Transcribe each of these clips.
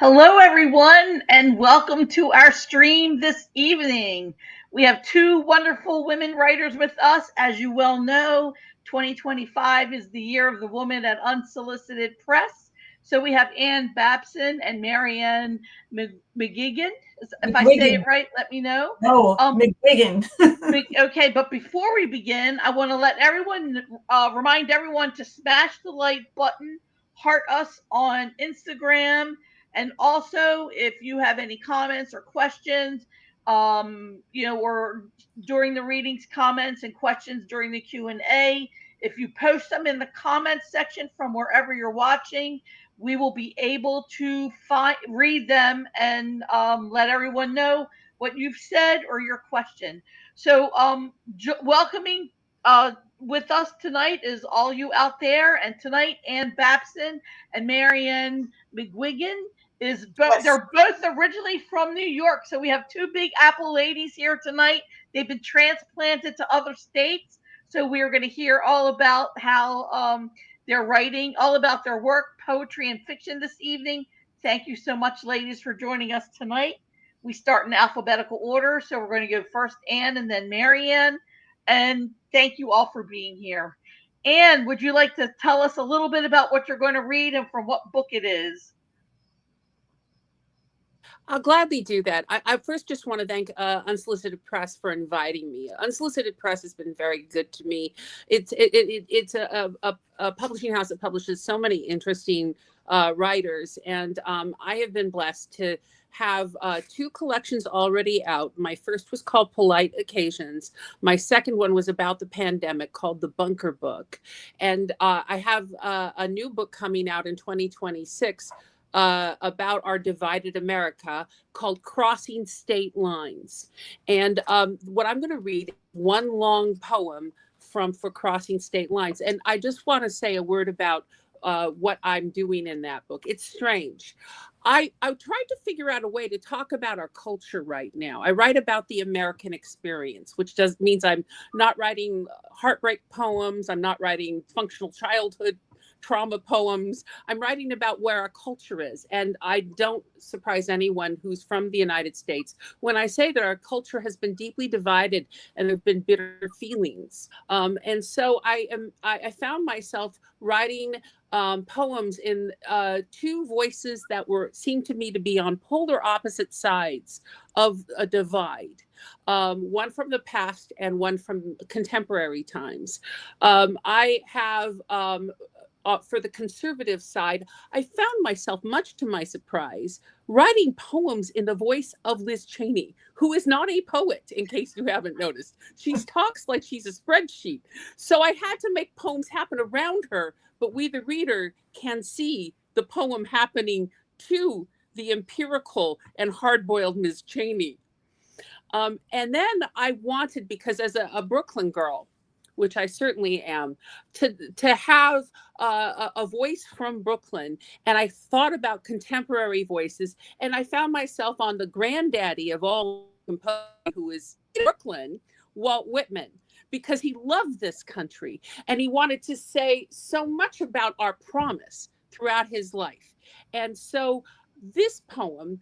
Hello, everyone, and welcome to our stream this evening. We have two wonderful women writers with us. As you well know, 2025 is the year of the woman at Unsolicited Press. So we have Ann Babson and MaryAnn McGuigan. If I say it McGuigan. right, let me know. No, Um, McGuigan. okay, but before we begin, I want to let everyone remind everyone to smash the like button, heart us on Instagram, and also if you have any comments or questions, or during the readings, comments and questions during the Q&A, if you post them in the comments section from wherever you're watching, we will be able to read them and let everyone know what you've said or your question. So, welcoming with us tonight is all you out there, and tonight Ann Babson and MaryAnn McGuigan Yes. they're both originally from New York, so we have two big Apple ladies here tonight. They've been transplanted to other states, so we are going to hear all about how they're writing, all about their work, poetry, and fiction this evening. Thank you so much, ladies, for joining us tonight. We start in alphabetical order, so we're going to go first Ann and then MaryAnn. And thank you all for being here. Ann, would you like to tell us a little bit about what you're going to read and from what book it is? I'll gladly do that. I first just want to thank Unsolicited Press for inviting me. Unsolicited Press has been very good to me. It's a publishing house that publishes so many interesting writers, and I have been blessed to have two collections already out. My first was called Polite Occasions. My second one was about the pandemic called The Bunker Book. And I have a new book coming out in 2026 about our divided America called Crossing State Lines. And what I'm going to read is one long poem for Crossing State Lines. And I just want to say a word about what I'm doing in that book. It's strange. I tried to figure out a way to talk about our culture right now. I write about the American experience, which means I'm not writing heartbreak poems. I'm not writing functional childhood trauma poems. I'm writing about where our culture is. And I don't surprise anyone who's from the United States when I say that our culture has been deeply divided and there have been bitter feelings. And so I found myself writing poems in two voices that seemed to me to be on polar opposite sides of a divide. One from the past and one from contemporary times. I have for the conservative side, I found myself, much to my surprise, writing poems in the voice of Liz Cheney, who is not a poet, in case you haven't noticed. She talks like she's a spreadsheet. So I had to make poems happen around her, but we, the reader, can see the poem happening to the empirical and hard-boiled Ms. Cheney. And then I wanted, because as a Brooklyn girl, which I certainly am, to have a voice from Brooklyn. And I thought about contemporary voices, and I found myself on the granddaddy of all composers, who is in Brooklyn, Walt Whitman, because he loved this country and he wanted to say so much about our promise throughout his life. And so this poem,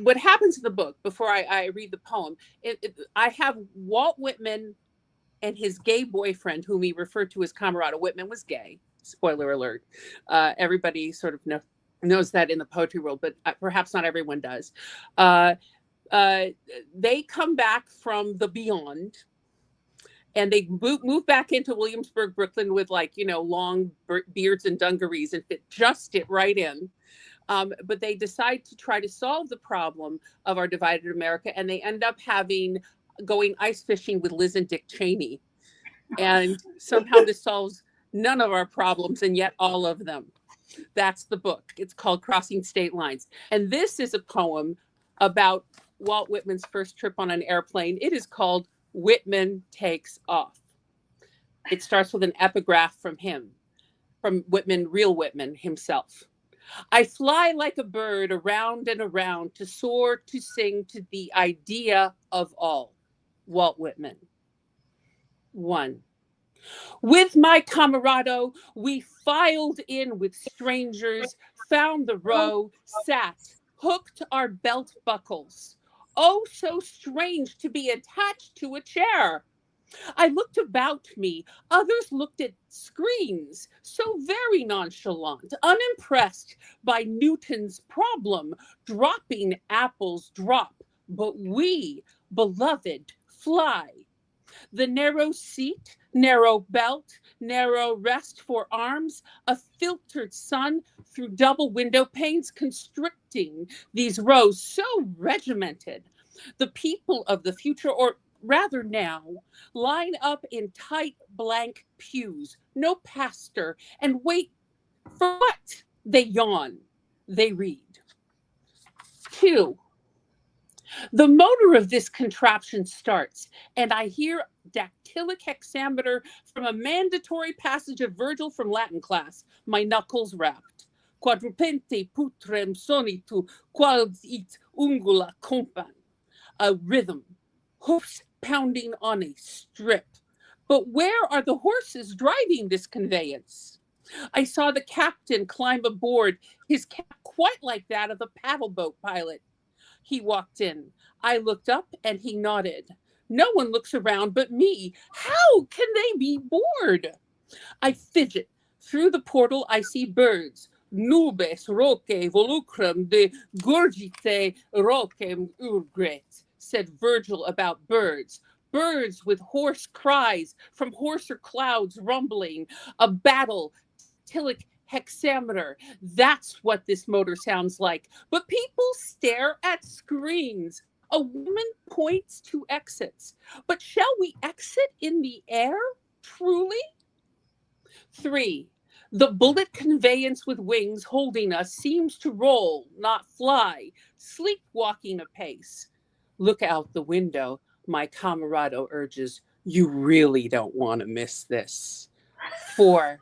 what happens in the book, before I read the poem, I have Walt Whitman and his gay boyfriend, whom he referred to as Camarada. Whitman was gay. Spoiler alert. Everybody sort of knows that in the poetry world, but perhaps not everyone does. They come back from the beyond, and they move back into Williamsburg, Brooklyn, with long beards and dungarees, and fit right in. But they decide to try to solve the problem of our divided America, and they end up going ice fishing with Liz and Dick Cheney. And somehow this solves none of our problems, and yet all of them. That's the book. It's called Crossing State Lines. And this is a poem about Walt Whitman's first trip on an airplane. It is called Whitman Takes Off. It starts with an epigraph from him, from Whitman, real Whitman himself. I fly like a bird around and around, to soar, to sing, to the idea of all. Walt Whitman. 1. With my camarado, we filed in with strangers, found the row, sat, hooked our belt buckles. Oh, so strange to be attached to a chair. I looked about me. Others looked at screens, so very nonchalant, unimpressed by Newton's problem. Dropping apples drop, but we, beloved, fly. The narrow seat, narrow belt, narrow rest for arms, a filtered sun through double window panes constricting these rows so regimented. The people of the future, or rather now, line up in tight blank pews, no pastor, and wait for what? They yawn, they read. 2. The motor of this contraption starts, and I hear dactylic hexameter from a mandatory passage of Virgil from Latin class, my knuckles rapped. Quadrupente putrem sonitu quals it ungula compan. A rhythm, hoofs pounding on a strip. But where are the horses driving this conveyance? I saw the captain climb aboard, his cap quite like that of a paddle boat pilot. He walked in. I looked up and he nodded. No one looks around but me. How can they be bored? I fidget. Through the portal I see birds. Nubes roque volucrum de gurgite rocem urgret, said Virgil about birds. Birds with hoarse cries from hoarser clouds rumbling. A battle, dactylic hexameter. That's what this motor sounds like. But people stare at screens. A woman points to exits. But shall we exit in the air? Truly? 3. The bullet conveyance with wings holding us seems to roll, not fly, sleepwalking apace. Look out the window, my camarado urges. You really don't want to miss this. 4.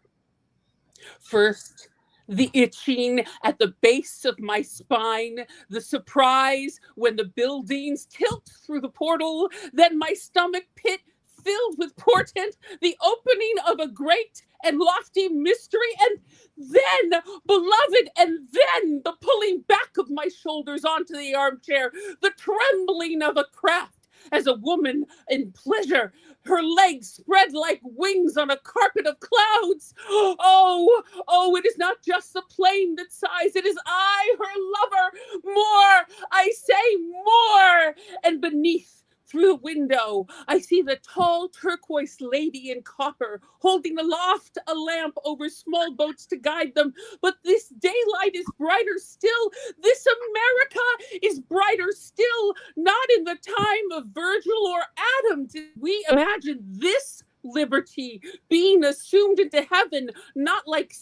First, the itching at the base of my spine, the surprise when the buildings tilt through the portal, then my stomach pit filled with portent, the opening of a great and lofty mystery, and then, beloved, and then the pulling back of my shoulders onto the armchair, the trembling of a craft as a woman in pleasure, her legs spread like wings on a carpet of clouds. Oh, it is not just the plane that sighs, it is I, her lover, more, I say more. And beneath, through the window, I see the tall turquoise lady in copper holding aloft a lamp over small boats to guide them. But this daylight is brighter still. This America is brighter still. Not in the time of Virgil or Adam did we imagine this liberty being assumed into heaven, not like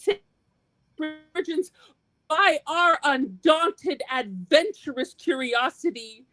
virgins by our undaunted adventurous curiosity.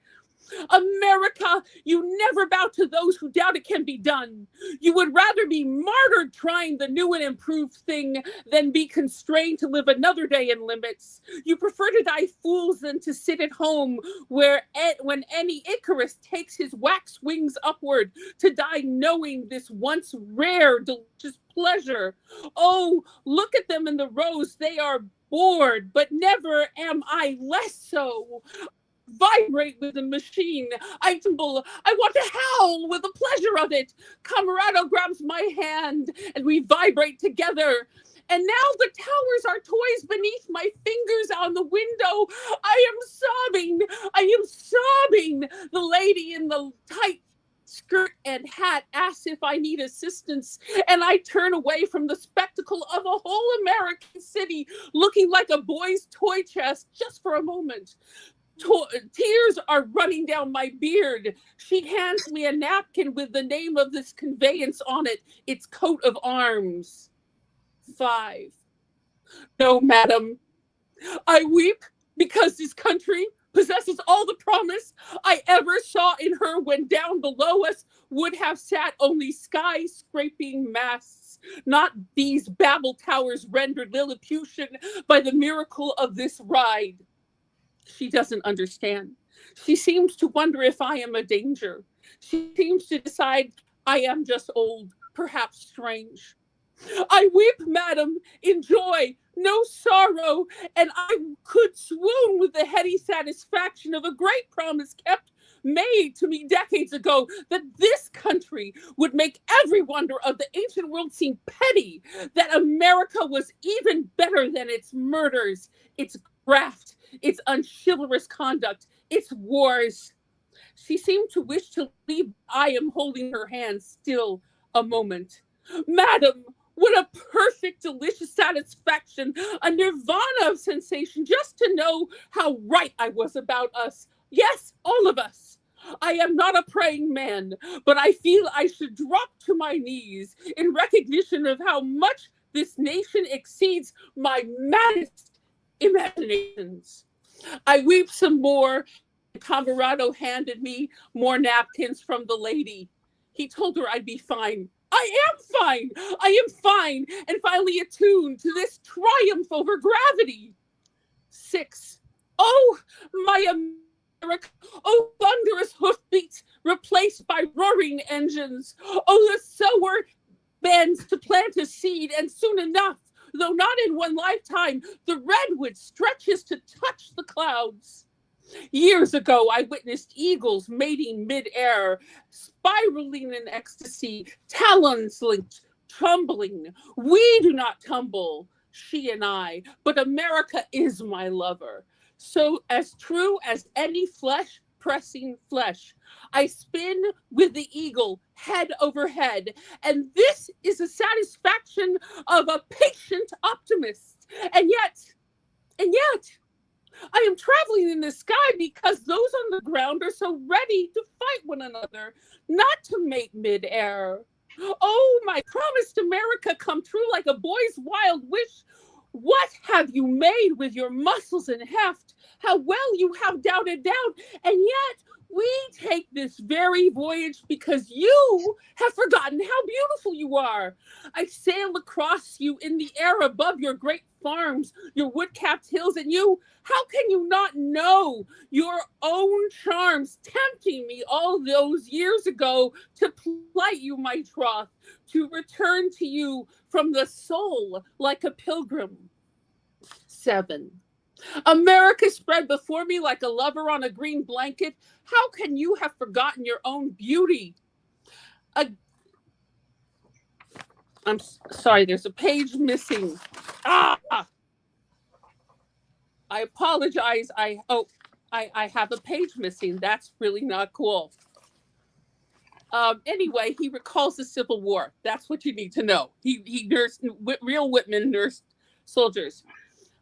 America, you never bow to those who doubt it can be done. You would rather be martyred trying the new and improved thing than be constrained to live another day in limits. You prefer to die fools than to sit at home when any Icarus takes his wax wings upward, to die knowing this once rare, delicious pleasure. Oh, look at them in the rows. They are bored, but never am I less so. Vibrate with the machine. I tremble. I want to howl with the pleasure of it. Camarado grabs my hand and we vibrate together. And now the towers are toys beneath my fingers on the window. I am sobbing. I am sobbing. The lady in the tight skirt and hat asks if I need assistance, and I turn away from the spectacle of a whole American city looking like a boy's toy chest just for a moment. Tears are running down my beard. She hands me a napkin with the name of this conveyance on it, its coat of arms. 5. No, madam, I weep because this country possesses all the promise I ever saw in her when down below us would have sat only skyscraping masts, not these Babel towers rendered Lilliputian by the miracle of this ride. She doesn't understand. She seems to wonder if I am a danger. She seems to decide I am just old, perhaps strange. I weep, madam, in joy, no sorrow, and I could swoon with the heady satisfaction of a great promise kept, made to me decades ago, that this country would make every wonder of the ancient world seem petty, that America was even better than its murders, its graft, its unchivalrous conduct, its wars. She seemed to wish to leave. I am holding her hand still a moment. Madam, what a perfect, delicious satisfaction, a nirvana of sensation, just to know how right I was about us. Yes, all of us. I am not a praying man, but I feel I should drop to my knees in recognition of how much this nation exceeds my maddest imaginations. I weep some more. Camerado handed me more napkins from the lady. He told her I'd be fine. I am fine. I am fine and finally attuned to this triumph over gravity. 6. Oh, my America. Oh, thunderous hoofbeats replaced by roaring engines. Oh, the sower bends to plant a seed, and soon enough, though not in one lifetime, the redwood stretches to touch the clouds. Years ago, I witnessed eagles mating mid-air, spiraling in ecstasy, talons linked, tumbling. We do not tumble, she and I, but America is my lover. So as true as any flesh pressing flesh, I spin with the eagle head over head, and this is the satisfaction of a patient optimist. And yet, I am traveling in the sky because those on the ground are so ready to fight one another, not to mate mid-air. Oh, my promised America come true like a boy's wild wish. What have you made with your muscles and heft? How well you have doubted doubt, and yet we take this very voyage because you have forgotten how beautiful you are. I sail across you in the air above your great farms, your wood-capped hills, and you, how can you not know your own charms tempting me all those years ago to plight you my troth, to return to you from the soul like a pilgrim? 7. America spread before me like a lover on a green blanket. How can you have forgotten your own beauty? I'm sorry, there's a page missing. I apologize. I have a page missing. That's really not cool. Anyway, he recalls the Civil War. That's what you need to know. He nursed, real Whitman nursed soldiers.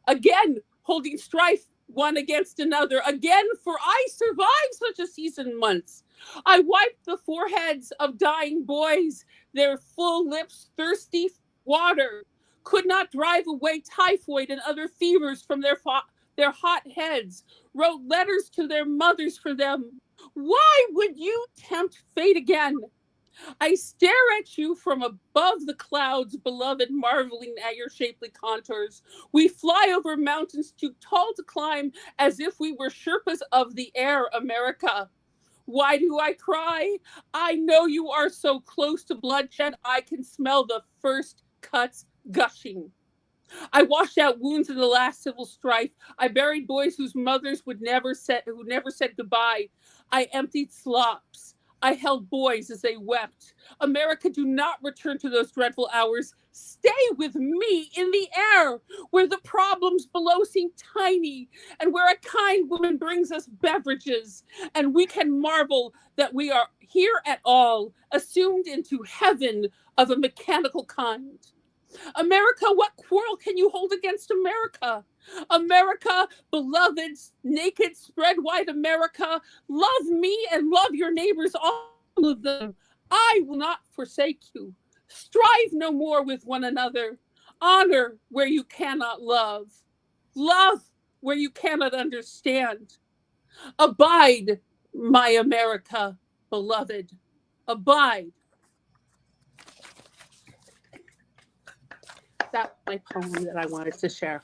Again, holding strife one against another. Again, for I survived such a season months. I wiped the foreheads of dying boys, their full lips thirsty for water. Could not drive away typhoid and other fevers from their hot heads. Wrote letters to their mothers for them. Why would you tempt fate again? I stare at you from above the clouds, beloved, marveling at your shapely contours. We fly over mountains too tall to climb, as if we were Sherpas of the air, America. Why do I cry? I know you are so close to bloodshed, I can smell the first cuts gushing. I washed out wounds in the last civil strife. I buried boys whose mothers who never said goodbye. I emptied slops. I held boys as they wept. America, do not return to those dreadful hours. Stay with me in the air, where the problems below seem tiny, and where a kind woman brings us beverages, and we can marvel that we are here at all, assumed into heaven of a mechanical kind. America, what quarrel can you hold against America? America, beloved, naked, spread wide America, love me and love your neighbors, all of them. I will not forsake you. Strive no more with one another. Honor where you cannot love. Love where you cannot understand. Abide, my America, beloved. Abide. That's my poem that I wanted to share.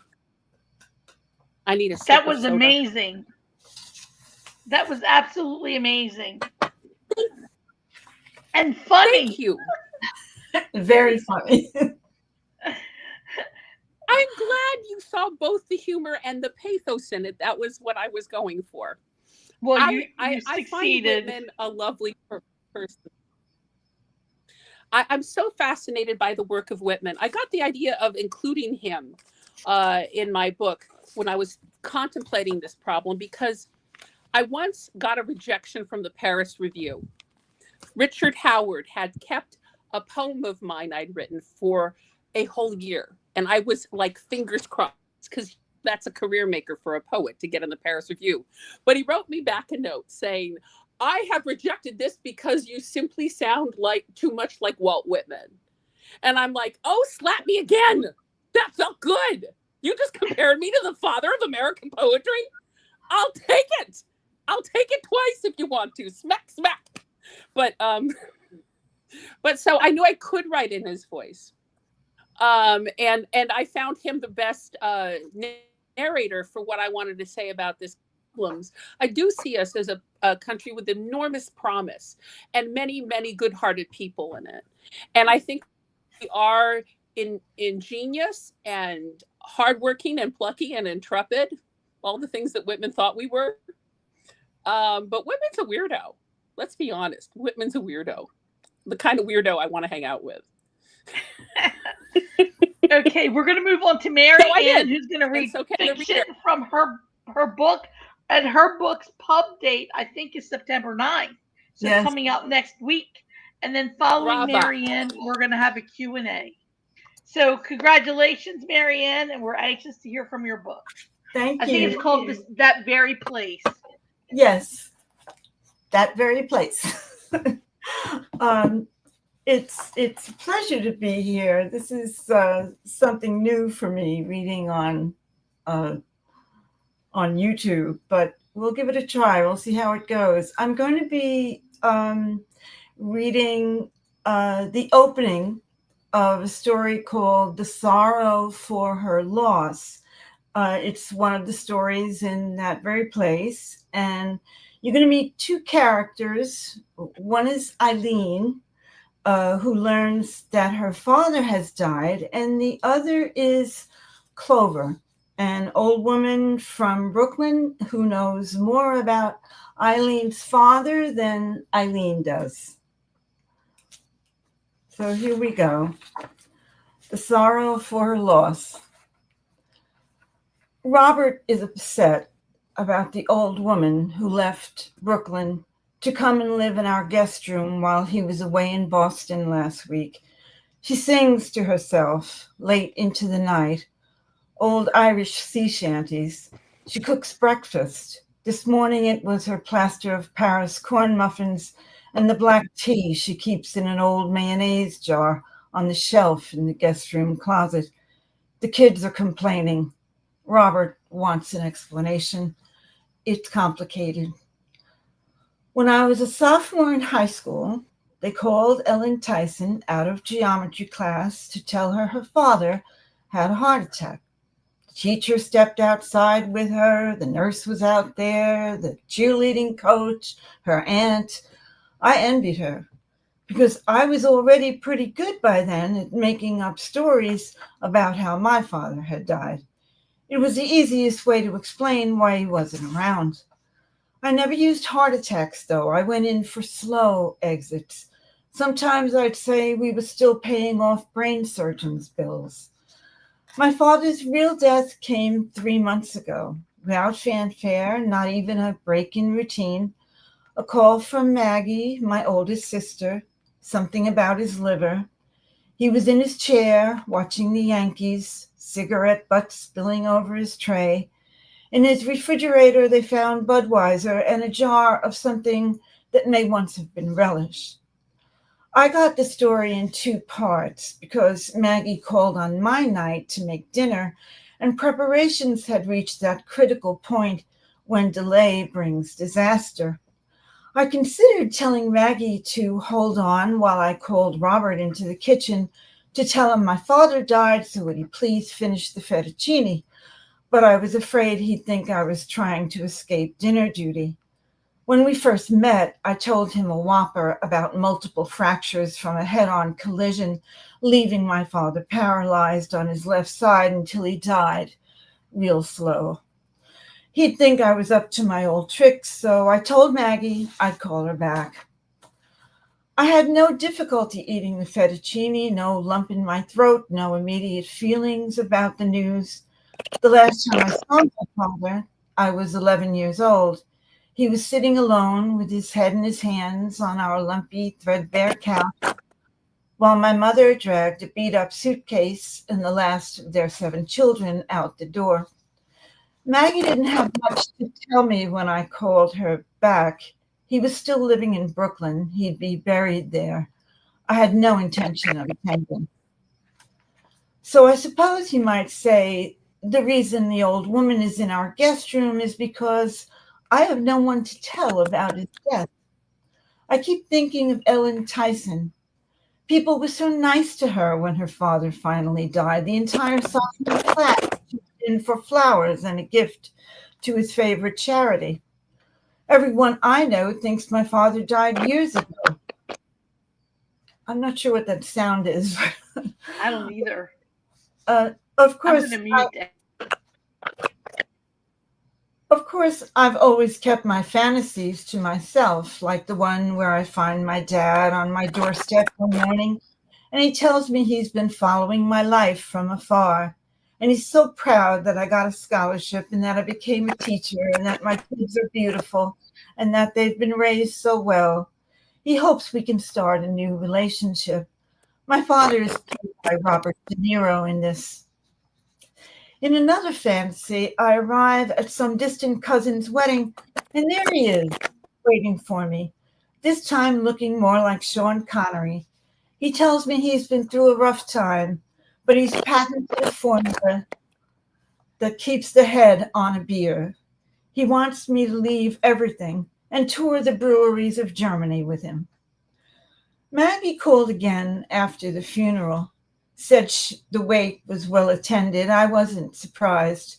I need a sip That was of soda. amazing. That was absolutely amazing. And funny. Thank you. Very funny. I'm glad you saw both the humor and the pathos in it. That was what I was going for. Well, you I find succeeded. Whitman a lovely person. I'm so fascinated by the work of Whitman. I got the idea of including him in my book when I was contemplating this problem because I once got a rejection from the Paris Review. Richard Howard had kept a poem of mine I'd written for a whole year. And I was like, fingers crossed, because that's a career maker for a poet to get in the Paris Review. But he wrote me back a note saying, I have rejected this because you simply sound like too much like Walt Whitman. And I'm like, oh, slap me again. That felt good. You just compared me to the father of American poetry. I'll take it. I'll take it twice if you want to. Smack, smack. But so I knew I could write in his voice. And I found him the best narrator for what I wanted to say about this problems. I do see us as a country with enormous promise and many, many good-hearted people in it. And I think we are ingenious and hardworking and plucky and intrepid, all the things that Whitman thought we were. But Whitman's a weirdo. Let's be honest. Whitman's a weirdo. The kind of weirdo I want to hang out with. Okay, we're going to move on to MaryAnn, who's going to read fiction from her book. And her book's pub date, I think, is September 9th. So yes. Coming out next week. And then following MaryAnn, we're going to have a Q&A. So congratulations, MaryAnn, and we're anxious to hear from your book. Thank you. I think it's called That Very Place. Yes, That Very Place. It's a pleasure to be here. This is something new for me, reading on YouTube, but we'll give it a try. We'll see how it goes. I'm going to be reading the opening of a story called The Sorrow for Her Loss. It's one of the stories in That Very Place, and you're going to meet two characters. One is Eileen, who learns that her father has died, and the other is Clover, an old woman from Brooklyn who knows more about Eileen's father than Eileen does. So here we go. The Sorrow for Her Loss. Robert is upset about the old woman who left Brooklyn to come and live in our guest room while he was away in Boston last week. She sings to herself late into the night, old Irish sea shanties. She cooks breakfast. This morning it was her plaster of Paris corn muffins and the black tea she keeps in an old mayonnaise jar on the shelf in the guest room closet. The kids are complaining. Robert wants an explanation. It's complicated. When I was a sophomore in high school, they called Ellen Tyson out of geometry class to tell her her father had a heart attack. The teacher stepped outside with her. The nurse was out there, the cheerleading coach, her aunt. I envied her because I was already pretty good by then at making up stories about how my father had died. It was the easiest way to explain why he wasn't around. I never used heart attacks, though. I went in for slow exits. Sometimes I'd say we were still paying off brain surgeons' bills. My father's real death came 3 months ago, without fanfare, not even a break in routine. A call from Maggie, my oldest sister, something about his liver. He was in his chair, watching the Yankees, cigarette butts spilling over his tray. In his refrigerator, they found Budweiser and a jar of something that may once have been relish. I got the story in 2 parts because Maggie called on my night to make dinner, and preparations had reached that critical point when delay brings disaster. I considered telling Maggie to hold on while I called Robert into the kitchen to tell him my father died, so would he please finish the fettuccine. But I was afraid he'd think I was trying to escape dinner duty. When we first met, I told him a whopper about multiple fractures from a head-on collision, leaving my father paralyzed on his left side until he died, real slow. He'd think I was up to my old tricks, so I told Maggie I'd call her back. I had no difficulty eating the fettuccine, no lump in my throat, no immediate feelings about the news. The last time I saw my father, I was 11 years old. He was sitting alone with his head in his hands on our lumpy, threadbare couch, while my mother dragged a beat-up suitcase and the last of their 7 children out the door. Maggie didn't have much to tell me when I called her back. He was still living in Brooklyn. He'd be buried there. I had no intention of attending. So I suppose you might say the reason the old woman is in our guest room is because I have no one to tell about his death. I keep thinking of Ellen Tyson. People were so nice to her when her father finally died. The entire sophomore class chipped in for flowers and a gift to his favorite charity. Everyone I know thinks my father died years ago. I'm not sure what that sound is. I don't either. Of I'm course, going to mute that. Of course, I've always kept my fantasies to myself, like the one where I find my dad on my doorstep one morning, and he tells me he's been following my life from afar. And he's so proud that I got a scholarship and that I became a teacher and that my kids are beautiful and that they've been raised so well. He hopes we can start a new relationship. My father is played by Robert De Niro in this. In another fantasy, I arrive at some distant cousin's wedding, and there he is, waiting for me, this time looking more like Sean Connery. He tells me he's been through a rough time, but he's patented a formula that keeps the head on a beer. He wants me to leave everything and tour the breweries of Germany with him. Maggie called again after the funeral, said the wake was well attended. I wasn't surprised.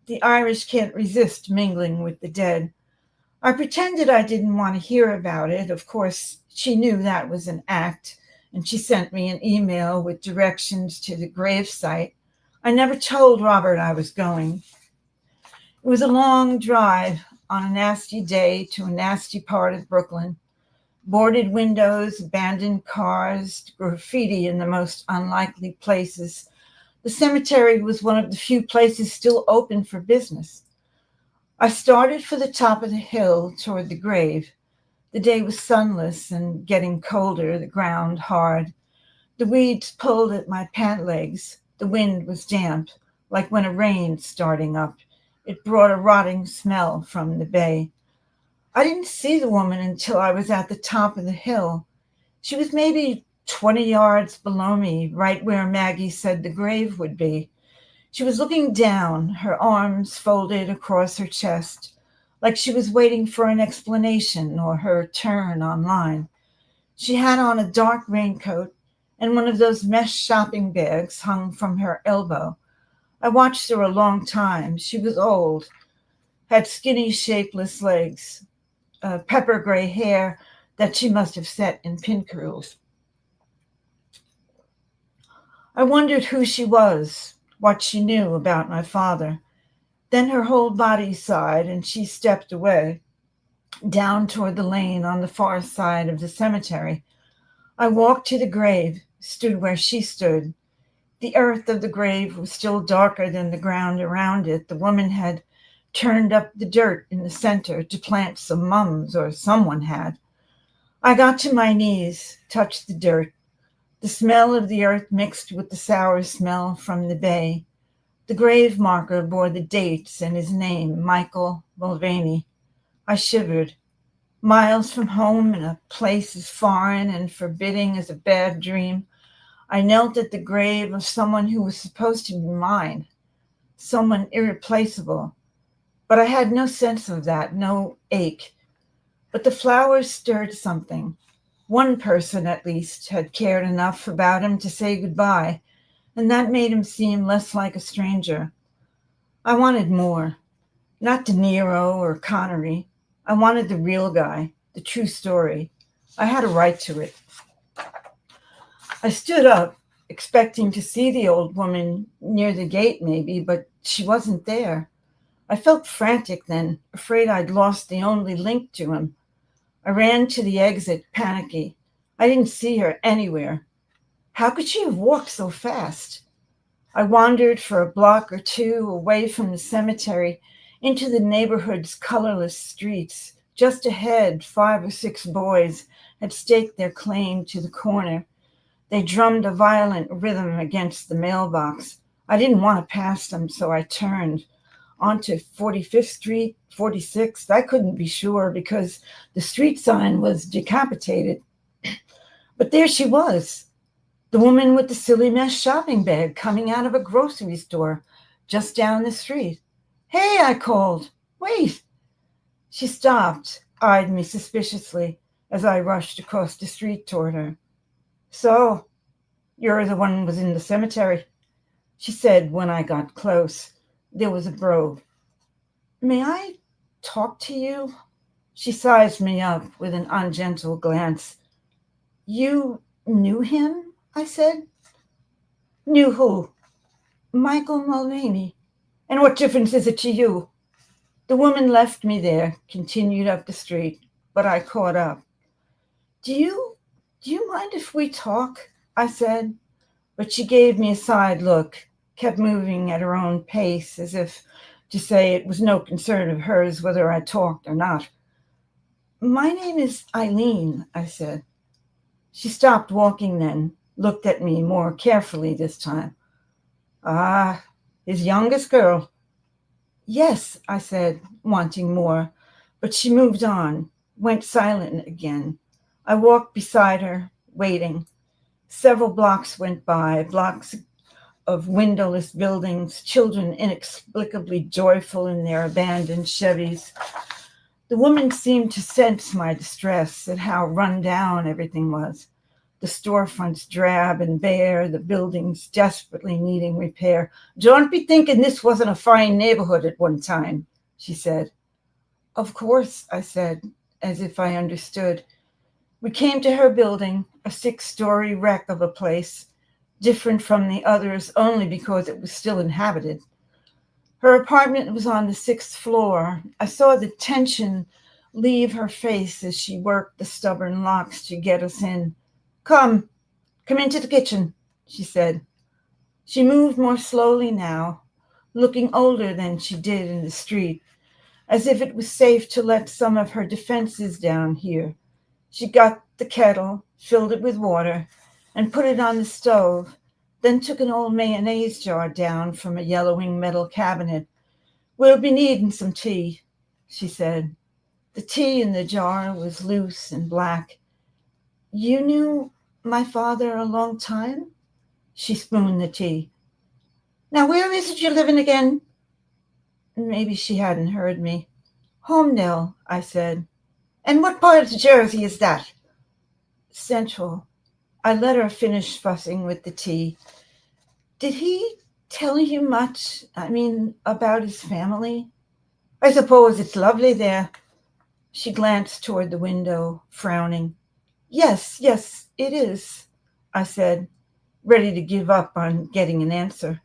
The Irish can't resist mingling with the dead. I pretended I didn't want to hear about it. Of course, she knew that was an act, and she sent me an email with directions to the gravesite. I never told Robert I was going. It was a long drive on a nasty day to a nasty part of Brooklyn. Boarded windows, abandoned cars, graffiti in the most unlikely places. The cemetery was one of the few places still open for business. I started for the top of the hill toward the grave. The day was sunless and getting colder, the ground hard. The weeds pulled at my pant legs. The wind was damp, like when a rain's starting up. It brought a rotting smell from the bay. I didn't see the woman until I was at the top of the hill. She was maybe 20 yards below me, right where Maggie said the grave would be. She was looking down, her arms folded across her chest, like she was waiting for an explanation or her turn on line. She had on a dark raincoat, and one of those mesh shopping bags hung from her elbow. I watched her a long time. She was old, had skinny, shapeless legs, pepper gray hair that she must have set in pin curls. I wondered who she was, what she knew about my father. Then her whole body sighed, and she stepped away, down toward the lane on the far side of the cemetery. I walked to the grave, stood where she stood. The earth of the grave was still darker than the ground around it. The woman had turned up the dirt in the center to plant some mums, or someone had. I got to my knees, touched the dirt. The smell of the earth mixed with the sour smell from the bay. The grave marker bore the dates and his name, Michael Mulvaney. I shivered. Miles from home in a place as foreign and forbidding as a bad dream, I knelt at the grave of someone who was supposed to be mine, someone irreplaceable. But I had no sense of that, no ache. But the flowers stirred something. One person, at least, had cared enough about him to say goodbye, and that made him seem less like a stranger. I wanted more. Not De Niro or Connery. I wanted the real guy, the true story. I had a right to it. I stood up, expecting to see the old woman near the gate maybe, but she wasn't there. I felt frantic then, afraid I'd lost the only link to him. I ran to the exit, panicky. I didn't see her anywhere. How could she have walked so fast? I wandered for a block or two away from the cemetery into the neighborhood's colorless streets. Just ahead, 5 or 6 boys had staked their claim to the corner. They drummed a violent rhythm against the mailbox. I didn't want to pass them, so I turned onto 45th Street, 46th. I couldn't be sure because the street sign was decapitated. But there she was, the woman with the silly mesh shopping bag coming out of a grocery store just down the street. "Hey," I called. "Wait." She stopped, eyed me suspiciously as I rushed across the street toward her. "So, you're the one who was in the cemetery," she said when I got close. There was a brogue. "May I talk to you?" She sized me up with an ungentle glance. "You knew him?" I said. "Knew who?" "Michael Mulvaney." "And what difference is it to you?" The woman left me there, continued up the street, but I caught up. Do you mind if we talk?" I said. But she gave me a side look, kept moving at her own pace, as if to say it was no concern of hers whether I talked or not. "My name is Eileen," I said. She stopped walking then, looked at me more carefully this time. "Ah, his youngest girl." "Yes," I said, wanting more, but she moved on, went silent again. I walked beside her, waiting. Several blocks went by, blocks of windowless buildings, children inexplicably joyful in their abandoned Chevys. The woman seemed to sense my distress at how run down everything was. The storefronts drab and bare, the buildings desperately needing repair. "Don't be thinking this wasn't a fine neighborhood at one time," she said. "Of course," I said, as if I understood. We came to her building, a 6-story wreck of a place, different from the others only because it was still inhabited. Her apartment was on the 6th floor. I saw the tension leave her face as she worked the stubborn locks to get us in. Come into the kitchen," she said. She moved more slowly now, looking older than she did in the street, as if it was safe to let some of her defenses down here. She got the kettle, filled it with water, and put it on the stove, then took an old mayonnaise jar down from a yellowing metal cabinet. "We'll be needing some tea," she said. The tea in the jar was loose and black. "You knew my father a long time?" She spooned the tea. "Now, where is it you're living again?" Maybe she hadn't heard me. "Homedale," I said. "And what part of Jersey is that?" "Central." I let her finish fussing with the tea. "Did he tell you much, about his family?" "I suppose it's lovely there." She glanced toward the window, frowning. Yes, it is," I said, ready to give up on getting an answer.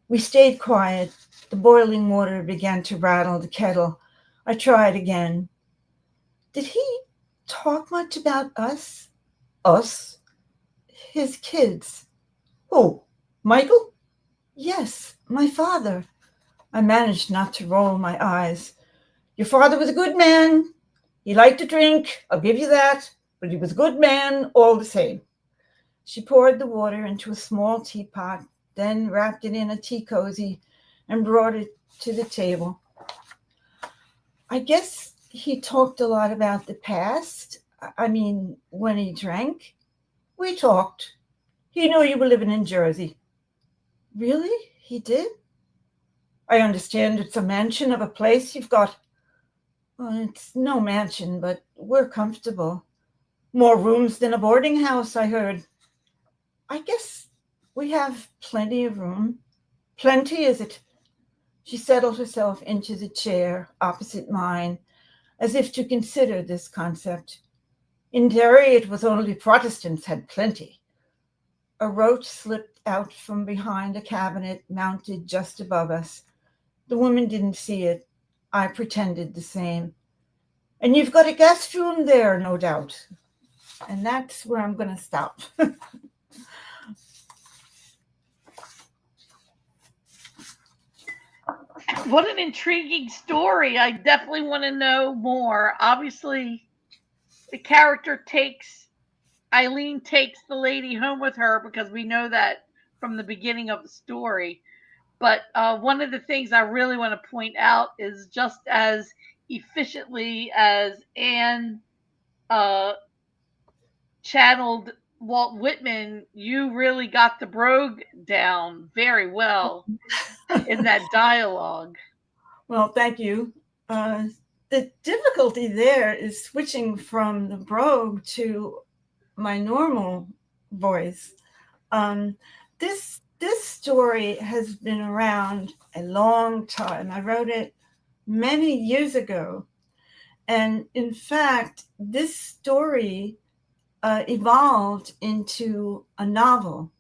We stayed quiet. The boiling water began to rattle the kettle. I tried again. "Did he talk much about us?" "Us?" "His kids." "Who? Michael?" "Yes, my father." I managed not to roll my eyes. "Your father was a good man. He liked to drink, I'll give you that, but he was a good man all the same." She poured the water into a small teapot, then wrapped it in a tea cozy and brought it to the table. "I guess he talked a lot about the past. When he drank." "We talked. He knew you were living in Jersey." "Really? He did?" "I understand it's a mansion of a place you've got." "Well, it's no mansion, but we're comfortable." "More rooms than a boarding house, I heard." "I guess we have plenty of room." "Plenty, is it?" She settled herself into the chair opposite mine. as if to consider this concept. In Derry, it was only Protestants had plenty. A roach slipped out from behind a cabinet mounted just above us. The woman didn't see it. I pretended the same. And you've got a guest room there, no doubt. And that's where I'm going to stop. What an intriguing story. I definitely want to know more. Obviously, the character Eileen takes the lady home with her because we know that from the beginning of the story. But one of the things I really want to point out is just as efficiently as Anne channeled Walt Whitman, you really got the brogue down very well in that dialogue. Well, thank you. The difficulty there is switching from the brogue to my normal voice. This story has been around a long time. I wrote it many years ago. And in fact, this story evolved into a novel.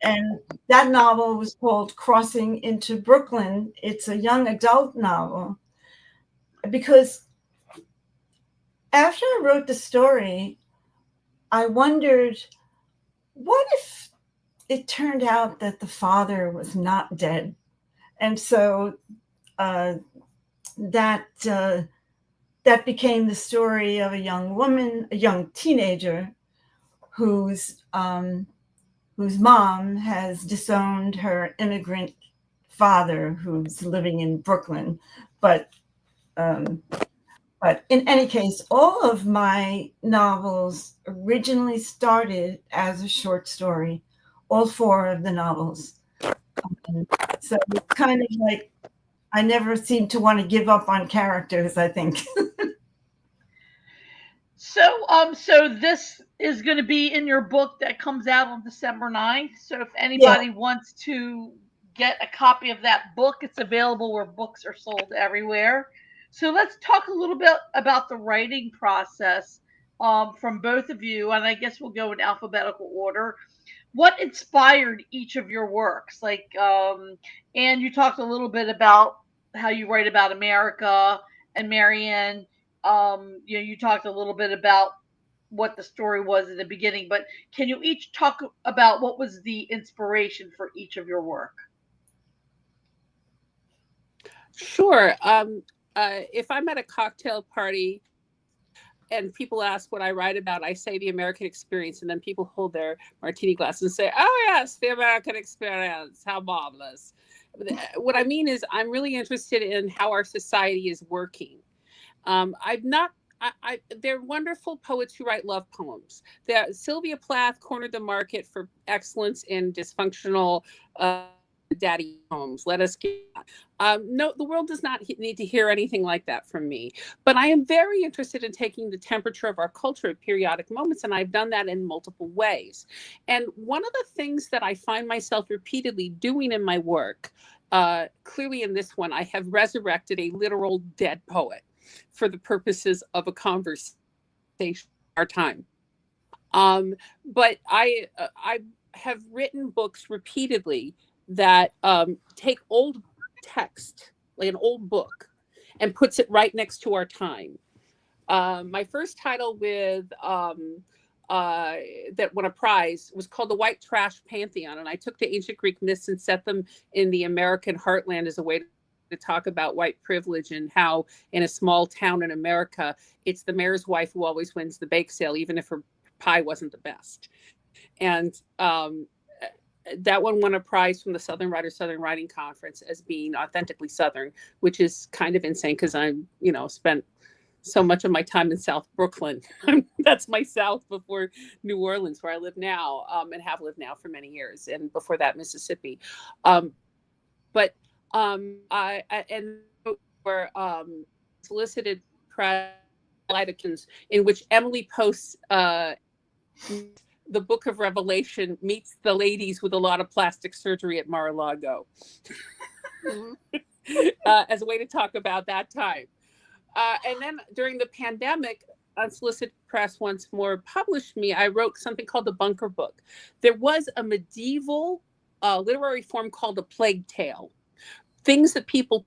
And that novel was called Crossing into Brooklyn. It's a young adult novel. Because after I wrote the story, I wondered, what if it turned out that the father was not dead? And so that became the story of a young woman, a young teenager, whose mom has disowned her immigrant father, who's living in Brooklyn. But in any case, all of my novels originally started as a short story, all 4 of the novels. So it's kind of like I never seem to want to give up on characters, I think. So this is going to be in your book that comes out on December 9th. So if anybody wants to get a copy of that book, it's available where books are sold everywhere. So let's talk a little bit about the writing process from both of you, and I guess we'll go in alphabetical order. What inspired each of your works? Like, and you talked a little bit about how you write about America, and MaryAnn, you talked a little bit about what the story was in the beginning, but can you each talk about what was the inspiration for each of your work? Sure. If I'm at a cocktail party and people ask what I write about, I say the American experience, and then people hold their martini glass and say, "Oh yes, the American experience, how marvelous." What I mean is I'm really interested in how our society is working. They're wonderful poets who write love poems. Sylvia Plath cornered the market for excellence in dysfunctional daddy homes. Let us get no, the world does not need to hear anything like that from me. But I am very interested in taking the temperature of our culture at periodic moments, and I've done that in multiple ways. And one of the things that I find myself repeatedly doing in my work, clearly in this one, I have resurrected a literal dead poet for the purposes of a conversation our time. But I have written books repeatedly that take old text, like an old book, and puts it right next to our time. My first title with that won a prize was called The White Trash Pantheon, and I took the ancient Greek myths and set them in the American heartland as a way to talk about white privilege and how in a small town in America, it's the mayor's wife who always wins the bake sale, even if her pie wasn't the best. And that one won a prize from the Southern Writers Southern Writing Conference as being authentically Southern, which is kind of insane because I'm, spent so much of my time in South Brooklyn. That's my South before New Orleans, where I live now, and have lived now for many years. And before that, Mississippi. But were solicited press in which Emily posts the Book of Revelation meets the ladies with a lot of plastic surgery at Mar-a-Lago as a way to talk about that time. And then during the pandemic, Unsolicited Press once more published me. I wrote something called the Bunker Book. There was a medieval literary form called a plague tale, things that people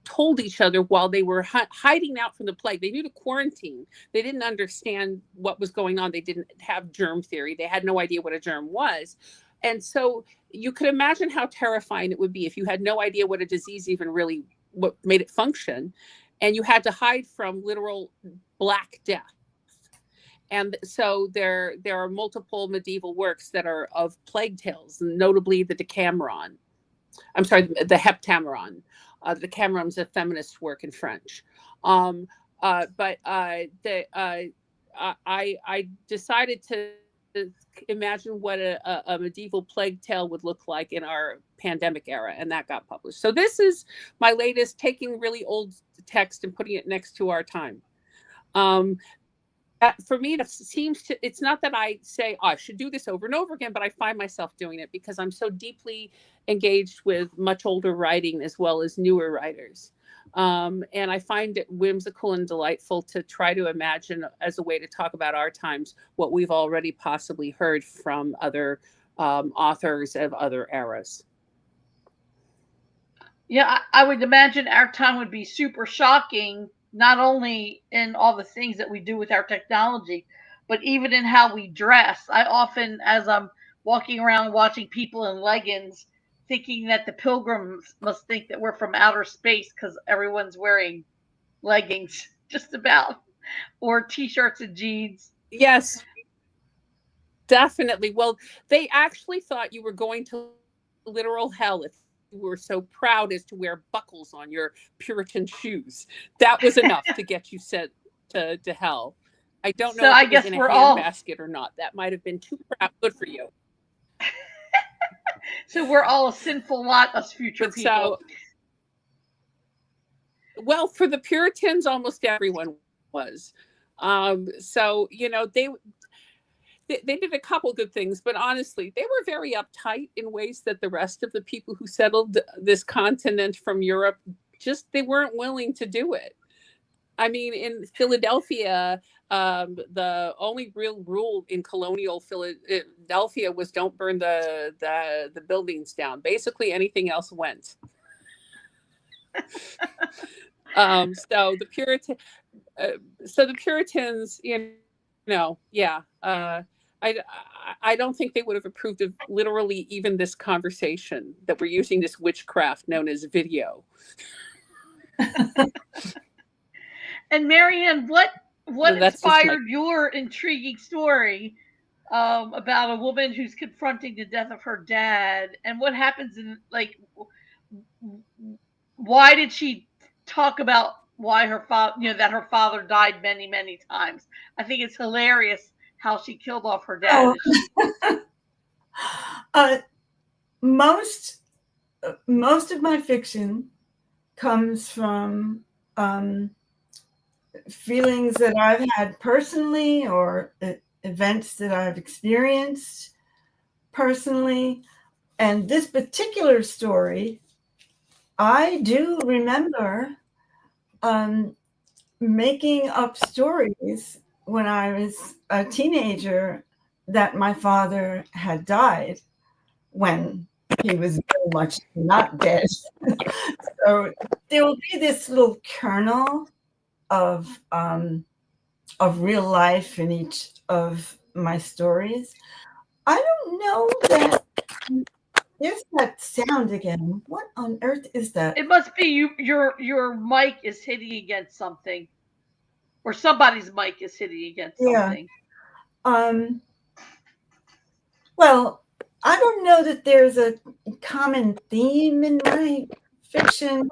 told each other while they were hiding out from the plague. They knew to quarantine. They didn't understand what was going on. They didn't have germ theory. They had no idea what a germ was. And so you could imagine how terrifying it would be if you had no idea what a disease even really, what made it function, and you had to hide from literal Black Death. And so there are multiple medieval works that are of plague tales, notably the Decameron. I'm sorry, the Heptameron. The Decameron is a feminist work in French. But I decided to imagine what a medieval plague tale would look like in our pandemic era, and that got published. So this is my latest, taking really old text and putting it next to our time. For me, it seems to, it's not that I say, oh, I should do this over and over again, but I find myself doing it because I'm so deeply engaged with much older writing as well as newer writers. And I find it whimsical and delightful to try to imagine, as a way to talk about our times, what we've already possibly heard from other authors of other eras. Yeah, I would imagine our time would be super shocking, not only in all the things that we do with our technology, but even in how we dress. I often, as I'm walking around watching people in leggings, thinking that the pilgrims must think that we're from outer space because everyone's wearing leggings, just about, or t-shirts and jeans. Yes, definitely. Well, they actually thought you were going to literal hell if you were so proud as to wear buckles on your Puritan shoes. That was enough to get you sent to hell. I don't know if it was in a handbasket or not. That might have been too proud. Good for you. So we're all a sinful lot, us future people. So, well, for the Puritans, almost everyone was. So, you know, they did a couple good things, but honestly, they were very uptight in ways that the rest of the people who settled this continent from Europe, they weren't willing to do it. I mean, in Philadelphia, the only real rule in colonial Philadelphia was don't burn the buildings down. Basically, anything else went. So the Puritans, you know, yeah. I don't think they would have approved of literally even this conversation that we're using, this witchcraft known as video. And MaryAnn, what inspired your intriguing story about a woman who's confronting the death of her dad, and what happens in, like, why did she talk about why her father, that her father died many, many times? I think it's hilarious how she killed off her dad. Most of my fiction comes from feelings that I've had personally, or events that I've experienced personally. And this particular story, I do remember making up stories when I was a teenager that my father had died when he was very much not dead. So there will be this little kernel of real life in each of my stories. I don't know that. There's that sound again. What on earth is that? It must be your mic is hitting against something, or somebody's mic is hitting against something. Well, I don't know that there's a common theme in my fiction.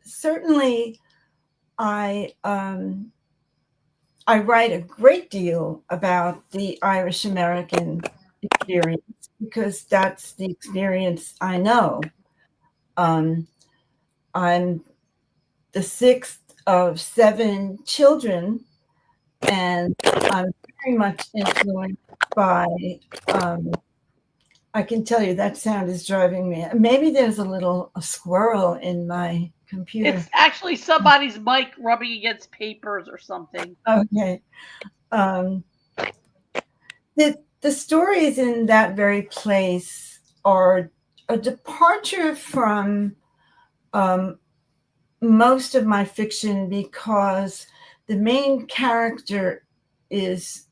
Certainly, I write a great deal about the Irish American experience because that's the experience I know. I'm the sixth of 7 children, and I'm very much influenced by, I I can tell you that sound is driving me. Maybe there's a squirrel in my computer. It's actually somebody's mic rubbing against papers or something. Okay. The stories in that very place are a departure from most of my fiction, because the main character is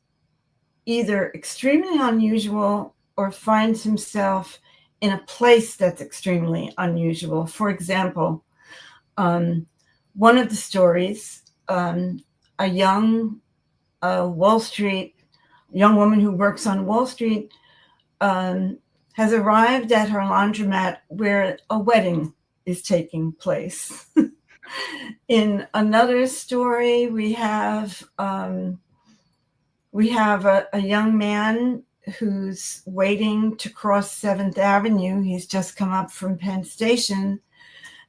either extremely unusual or finds himself in a place that's extremely unusual. For example, one of the stories, a young young woman who works on Wall Street has arrived at her laundromat where a wedding is taking place. In another story, we have a young man who's waiting to cross 7th Avenue. He's just come up from Penn Station,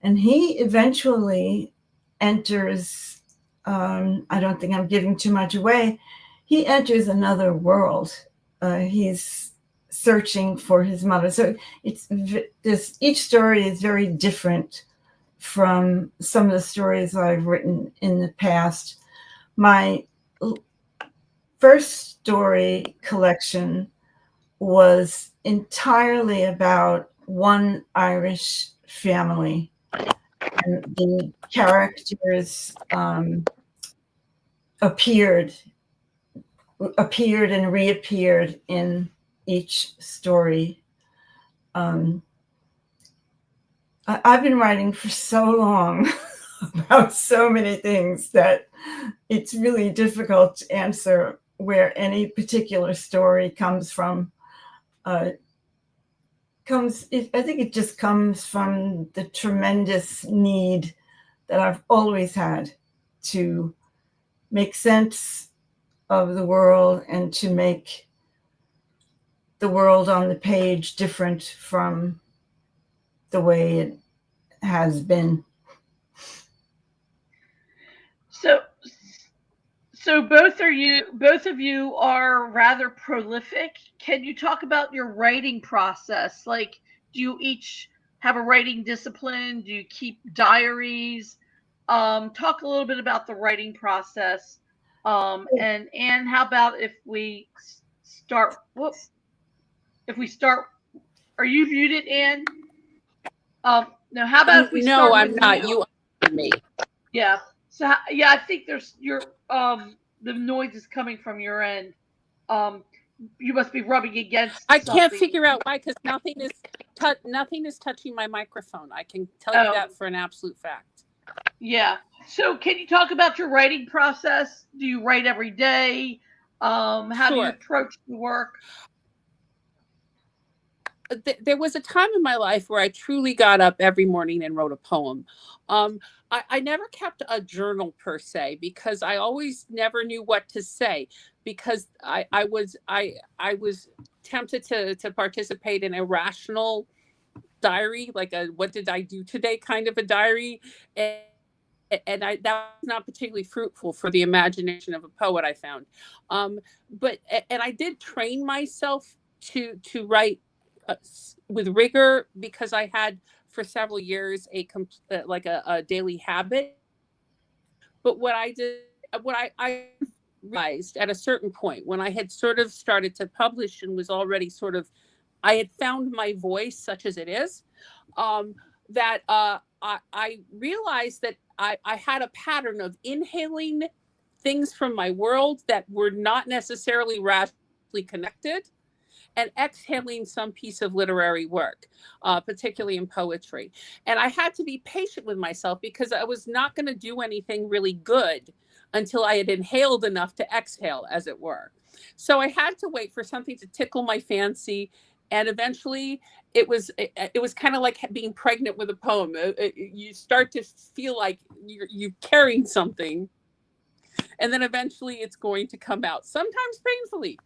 and he eventually enters, I don't think I'm giving too much away, he enters another world. He's searching for his mother. So each story is very different from some of the stories I've written in the past. My first story collection was entirely about one Irish family, and the characters appeared and reappeared in each story. I've been writing for so long about so many things that it's really difficult to answer where any particular story comes from. I think it just comes from the tremendous need that I've always had to make sense of the world and to make the world on the page different from the way it has been. So both of you are rather prolific. Can you talk about your writing process? Like, do you each have a writing discipline? Do you keep diaries? Talk a little bit about the writing process. And Anne, how about if we start? Are you muted, Anne? No. How about if we start? No, I'm not. You are me. Yeah. So yeah, I think there's the noise is coming from your end. You must be rubbing against. I can't figure out why, because nothing is touching my microphone. I can tell you that for an absolute fact. Yeah. So can you talk about your writing process? Do you write every day? How do you approach the work? There was a time in my life where I truly got up every morning and wrote a poem. I never kept a journal per se, because I always never knew what to say, because I was tempted to participate in a rational diary, like a what did I do today kind of a diary, and that was not particularly fruitful for the imagination of a poet, I found. But I did train myself to write with rigor, because I had for several years a daily habit. But what I realized at a certain point, when I had sort of started to publish and was already I had found my voice, such as it is, that I realized that I had a pattern of inhaling things from my world that were not necessarily rationally connected, and exhaling some piece of literary work, particularly in poetry. And I had to be patient with myself, because I was not going to do anything really good until I had inhaled enough to exhale, as it were. So I had to wait for something to tickle my fancy. And eventually it was kind of like being pregnant with a poem. You start to feel like you're carrying something, and then eventually it's going to come out, sometimes painfully.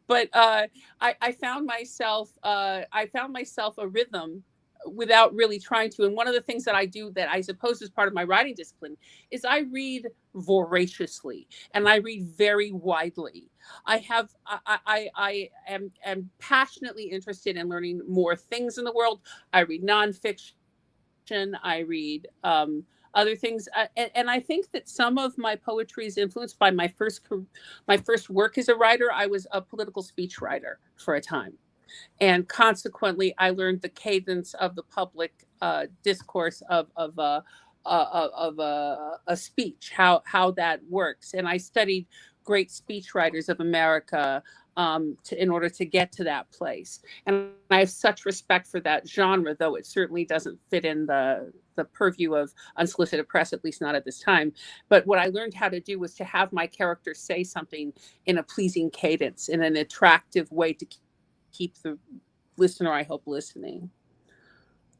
But I found myself a rhythm without really trying to. And one of the things that I do that I suppose is part of my writing discipline is I read voraciously and I read very widely. I am passionately interested in learning more things in the world. I read nonfiction. I read other things, and I think that some of my poetry is influenced by my first work as a writer. I was a political speech writer for a time, and consequently, I learned the cadence of the public discourse of a speech, how that works, and I studied great speech writers of America in order to get to that place. And I have such respect for that genre, though it certainly doesn't fit in the purview of unsolicited press, at least not at this time. But what I learned how to do was to have my character say something in a pleasing cadence, in an attractive way to keep the listener, I hope, listening.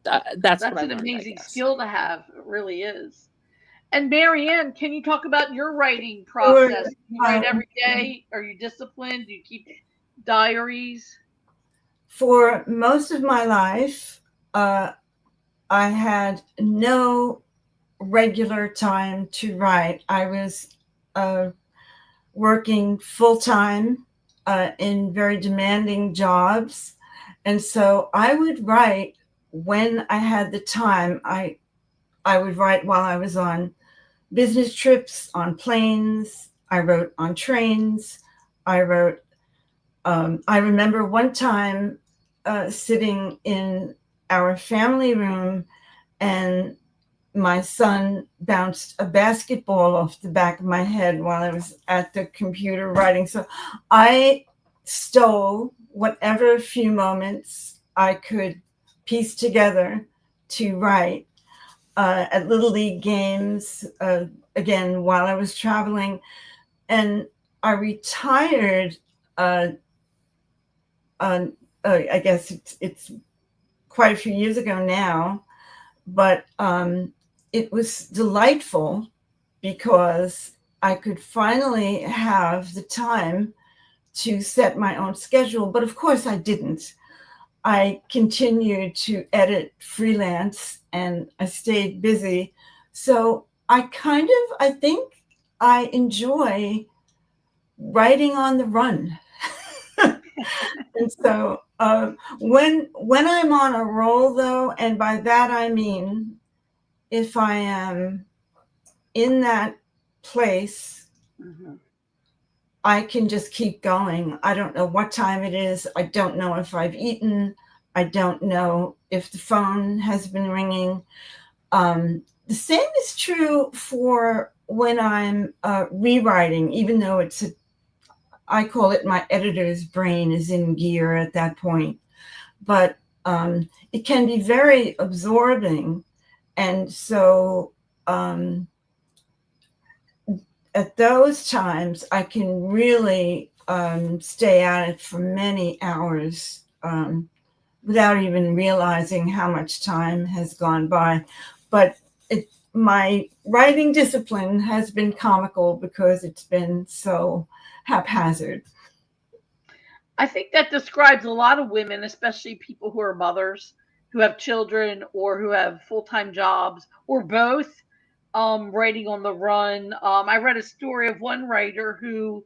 That's what I learned, an amazing skill to have. It really is. And MaryAnn, can you talk about your writing process? Do you write every day? Are you disciplined? Do you keep diaries? For most of my life, I had no regular time to write. I was working full-time in very demanding jobs. And so I would write when I had the time. I would write while I was on business trips, on planes. I wrote on trains. I remember one time sitting in our family room, and my son bounced a basketball off the back of my head while I was at the computer writing. So I stole whatever few moments I could piece together to write. At Little League games, again, while I was traveling. And I retired, I guess it's quite a few years ago now, but it was delightful because I could finally have the time to set my own schedule. But of course I didn't. I continued to edit freelance and I stayed busy. So I think I enjoy writing on the run. And so when I'm on a roll, though, and by that I mean if I am in that place, I can just keep going. I don't know what time it is. I don't know if I've eaten. I don't know if the phone has been ringing. The same is true for when I'm rewriting, even though I call it my editor's brain is in gear at that point. But it can be very absorbing. And so at those times, I can really stay at it for many hours without even realizing how much time has gone by. But my writing discipline has been comical because it's been so haphazard. I think that describes a lot of women, especially people who are mothers, who have children or who have full-time jobs or both. Writing on the run. I read a story of one writer who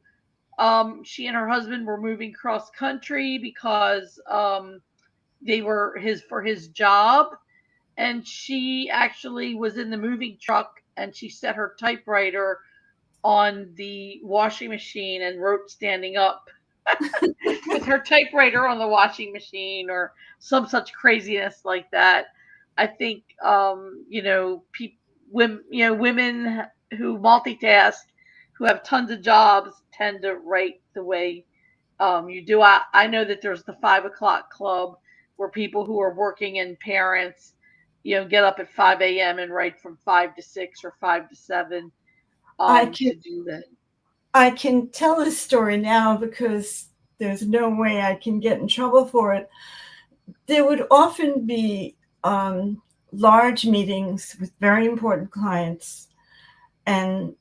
she and her husband were moving cross country because they were for his job, and she actually was in the moving truck and she set her typewriter on the washing machine and wrote standing up with her typewriter on the washing machine or some such craziness like that. I think women who multitask, who have tons of jobs, tend to write the way you do. I know that there's the 5 o'clock club where people who are working and parents, get up at 5 a.m. and write from 5 to 6 or 5 to 7 to do that. I can tell this story now because there's no way I can get in trouble for it. There would often be large meetings with very important clients, and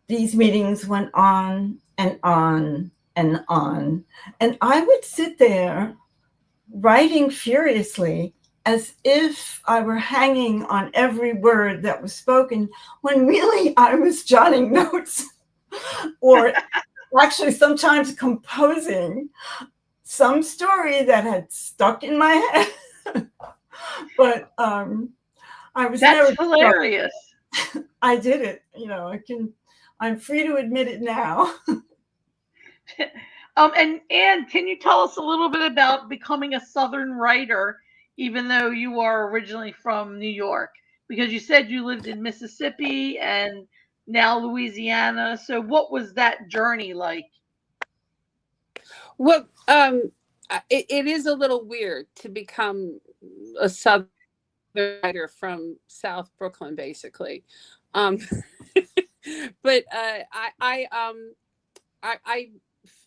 these meetings went on and on and on. And I would sit there writing furiously as if I were hanging on every word that was spoken, when really I was jotting notes or actually sometimes composing some story that had stuck in my head. But I was That's never struck. hilarious. I did it. I'm free to admit it now. And can you tell us a little bit about becoming a Southern writer, even though you are originally from New York? Because you said you lived in Mississippi and now Louisiana. So what was that journey like? Well, it is a little weird to become a Southern writer from South Brooklyn, basically. Um, but I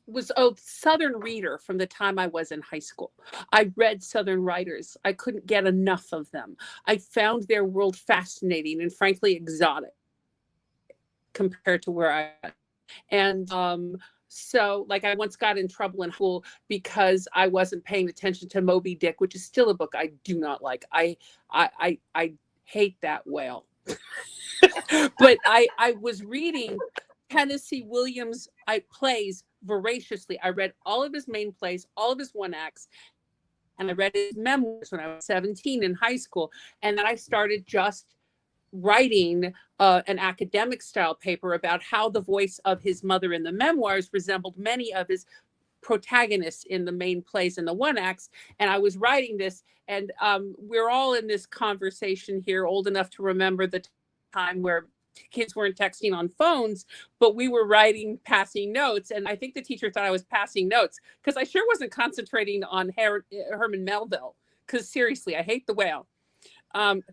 was a Southern reader from the time I was in high school. I read Southern writers. I couldn't get enough of them. I found their world fascinating and frankly exotic compared to where I am. And so like I once got in trouble in school because I wasn't paying attention to Moby Dick, which is still a book I do not like. I hate that whale. But I was reading Tennessee Williams plays voraciously. I read all of his main plays, all of his one acts, and I read his memoirs when I was 17 in high school. And then I started just writing an academic style paper about how the voice of his mother in the memoirs resembled many of his protagonists in the main plays and the one acts. And I was writing this, and we're all in this conversation here, old enough to remember the time where kids weren't texting on phones, but we were writing, passing notes. And I think the teacher thought I was passing notes because I sure wasn't concentrating on Herman Melville, because seriously, I hate the whale. And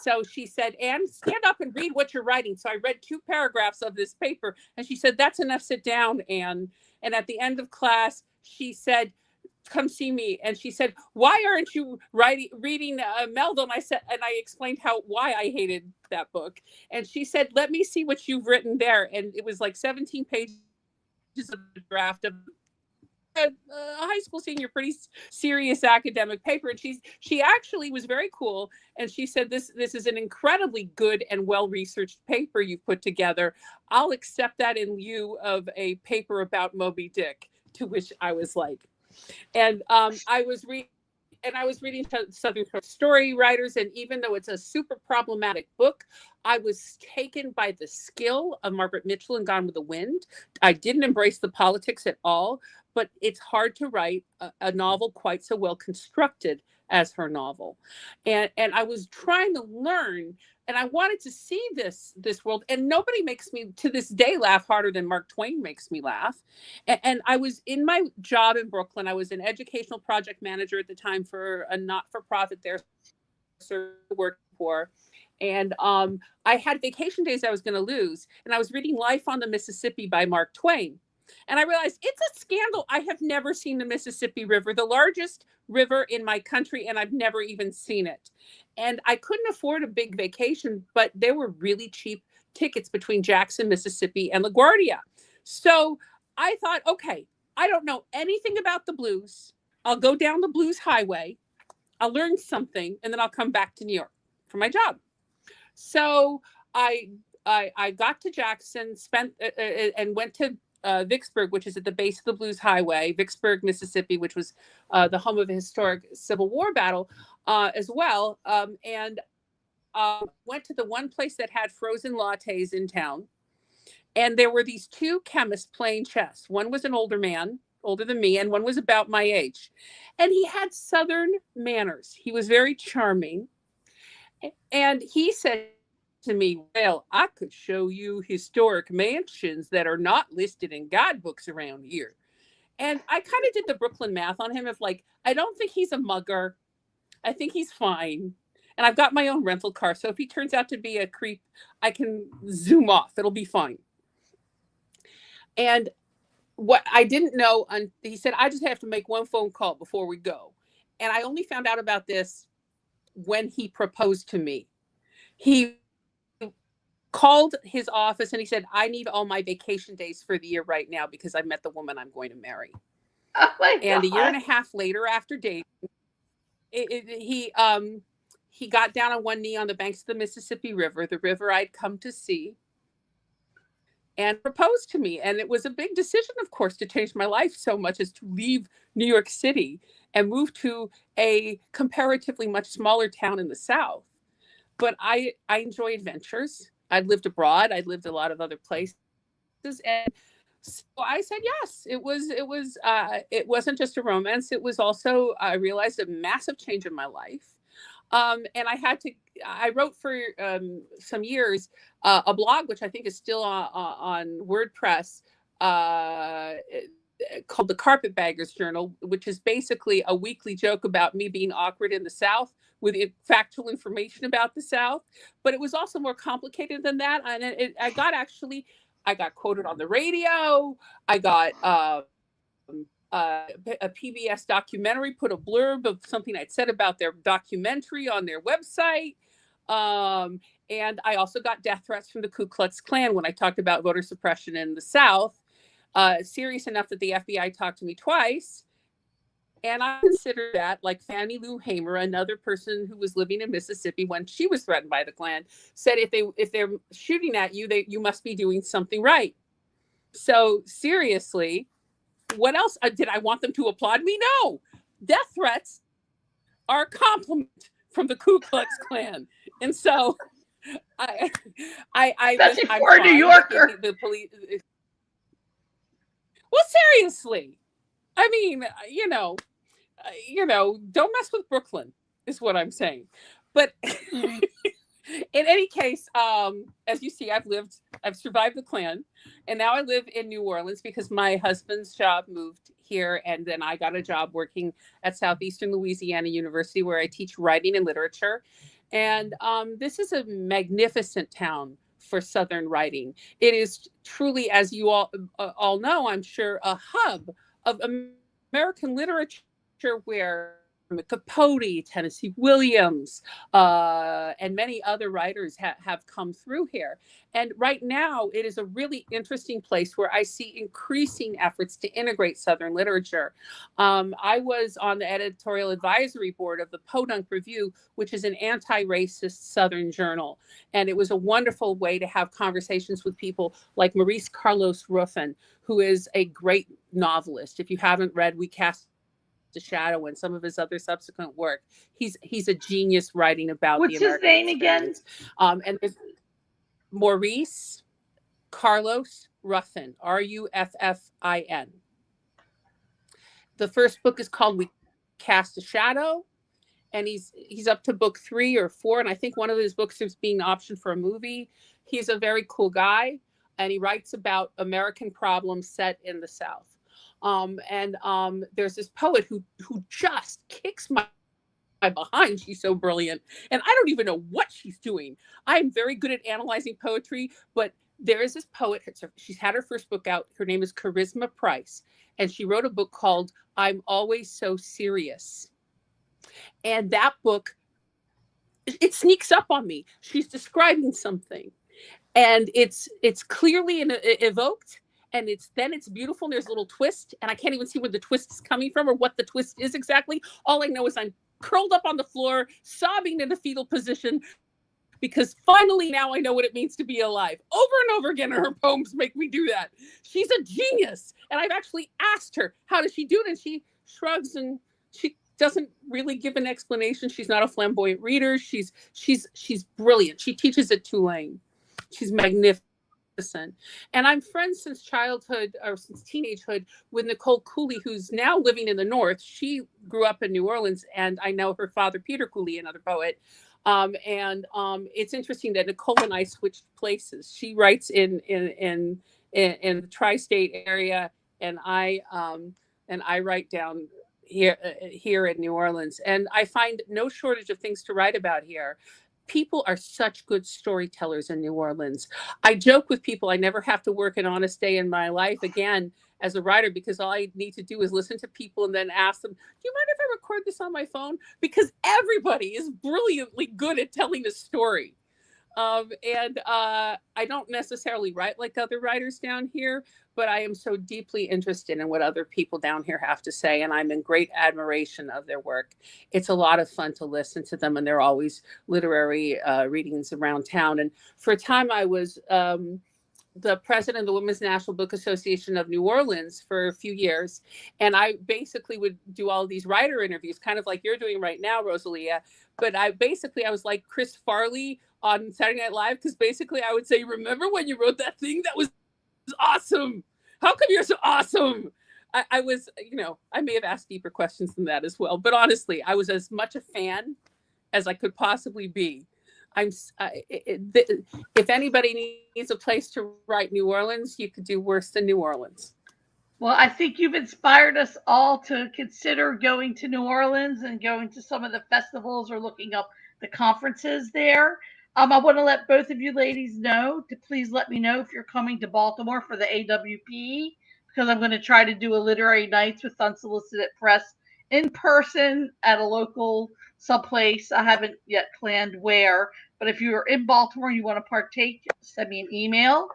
so she said, Anne, stand up and read what you're writing. So I read 2 paragraphs of this paper, and she said, that's enough, sit down, Anne. And at the end of class, she said, come see me. And she said, why aren't you reading Melville? And I explained why I hated that book. And she said, let me see what you've written there. And it was like 17 pages of the draft of a high school senior, pretty serious academic paper. And she actually was very cool. And she said, this is an incredibly good and well-researched paper you've put together. I'll accept that in lieu of a paper about Moby Dick. To which I was like, and I was reading Southern story writers, and even though it's a super problematic book, I was taken by the skill of Margaret Mitchell in Gone with the Wind. I didn't embrace the politics at all, but it's hard to write a novel quite so well constructed as her novel. And I was trying to learn, and I wanted to see this world. And nobody makes me, to this day, laugh harder than Mark Twain makes me laugh. And I was in my job in Brooklyn. I was an educational project manager at the time for a not-for-profit there working for. And I had vacation days I was going to lose. And I was reading Life on the Mississippi by Mark Twain. And I realized it's a scandal. I have never seen the Mississippi River, the largest river in my country, and I've never even seen it. And I couldn't afford a big vacation, but there were really cheap tickets between Jackson, Mississippi, and LaGuardia. So I thought, okay, I don't know anything about the blues. I'll go down the blues highway. I'll learn something, and then I'll come back to New York for my job. So I got to Jackson, and went to Vicksburg, which is at the base of the Blues Highway, Vicksburg, Mississippi, which was the home of a historic Civil War battle as well. And went to the one place that had frozen lattes in town. And there were these 2 chemists playing chess. One was an older man, older than me, and one was about my age. And he had Southern manners. He was very charming. And he said to me, well, I could show you historic mansions that are not listed in guidebooks around here. And I kind of did the Brooklyn math on him of like, I don't think he's a mugger. I think he's fine. And I've got my own rental car. So if he turns out to be a creep, I can zoom off. It'll be fine. And what I didn't know, he said, I just have to make one phone call before we go. And I only found out about this when he proposed to me. He called his office and he said, I need all my vacation days for the year right now because I met the woman I'm going to marry. Oh my And God. a year and a half later, after dating, he got down on one knee on the banks of the Mississippi River, the river I'd come to see, and proposed to me. And it was a big decision, of course, to change my life so much as to leave New York City and move to a comparatively much smaller town in the South. But I enjoy adventures. I'd lived abroad. I'd lived a lot of other places. And so I said yes. It wasn't just a romance. It was also, I realized, a massive change in my life. And I wrote for some years a blog, which I think is still on WordPress, called the Carpetbaggers Journal, which is basically a weekly joke about me being awkward in the South with factual information about the South. But it was also more complicated than that. And I got quoted on the radio. I got a PBS documentary put a blurb of something I'd said about their documentary on their website. And I also got death threats from the Ku Klux Klan when I talked about voter suppression in the South, serious enough that the FBI talked to me twice. And I consider that, like Fannie Lou Hamer, another person who was living in Mississippi when she was threatened by the Klan, said, if they're shooting at you, you must be doing something right. So seriously, what else did I want them to applaud me? No, death threats are a compliment from the Ku Klux Klan. And so especially for a New Yorker. The police. Well, seriously, I mean, don't mess with Brooklyn is what I'm saying. But in any case, as you see, I've survived the Klan, and now I live in New Orleans because my husband's job moved here, and then I got a job working at Southeastern Louisiana University, where I teach writing and literature. And this is a magnificent town for Southern writing. It is truly, as you all know, I'm sure, a hub of American literature where Capote, Tennessee Williams, and many other writers have come through here. And right now, it is a really interesting place where I see increasing efforts to integrate Southern literature. I was on the editorial advisory board of the Podunk Review, which is an anti-racist Southern journal. And it was a wonderful way to have conversations with people like Maurice Carlos Ruffin, who is a great novelist. If you haven't read We Cast a Shadow and some of his other subsequent work, he's a genius writing about What's the American his name experience. again? And there's Maurice Carlos Ruffin, Ruffin. The first book is called We Cast a Shadow, and he's up to book 3 or 4, and I think one of his books is being optioned for a movie. He's a very cool guy, and he writes about American problems set in the South. There's this poet who just kicks my behind. She's so brilliant, and I don't even know what she's doing. I'm very good at analyzing poetry, but there is this poet. She's had her first book out. Her name is Charisma Price, and she wrote a book called I'm Always So Serious. And that book, it sneaks up on me. She's describing something, and it's clearly evoked. And it's beautiful. And there's a little twist, and I can't even see where the twist is coming from or what the twist is exactly. All I know is I'm curled up on the floor, sobbing in a fetal position, because finally now I know what it means to be alive. Over and over again, her poems make me do that. She's a genius, and I've actually asked her, how does she do it? And she shrugs, and she doesn't really give an explanation. She's not a flamboyant reader. She's brilliant. She teaches at Tulane. She's magnificent. And I'm friends since childhood or since teenagehood with Nicole Cooley, who's now living in the North. She grew up in New Orleans, and I know her father, Peter Cooley, another poet. It's interesting that Nicole and I switched places. She writes in the tri-state area, and I write down here in New Orleans. And I find no shortage of things to write about here. People are such good storytellers in New Orleans. I joke with people I never have to work an honest day in my life again as a writer, because all I need to do is listen to people and then ask them, do you mind if I record this on my phone? Because everybody is brilliantly good at telling a story. I don't necessarily write like other writers down here, but I am so deeply interested in what other people down here have to say, and I'm in great admiration of their work. It's a lot of fun to listen to them, and they're always literary readings around town. And for a time, I was the president of the Women's National Book Association of New Orleans for a few years. And I basically would do all these writer interviews, kind of like you're doing right now, Rosalia. But I was like Chris Farley on Saturday Night Live, because basically I would say, remember when you wrote that thing? That was awesome. How come you're so awesome? I was, I may have asked deeper questions than that as well. But honestly, I was as much a fan as I could possibly be. If anybody needs a place to write New Orleans, you could do worse than New Orleans. Well, I think you've inspired us all to consider going to New Orleans and going to some of the festivals or looking up the conferences there. I want to let both of you ladies know to please let me know if you're coming to Baltimore for the AWP, because I'm going to try to do a literary nights with Unsolicited Press in person at a local someplace. I haven't yet planned where, but if you're in Baltimore and you want to partake, send me an email.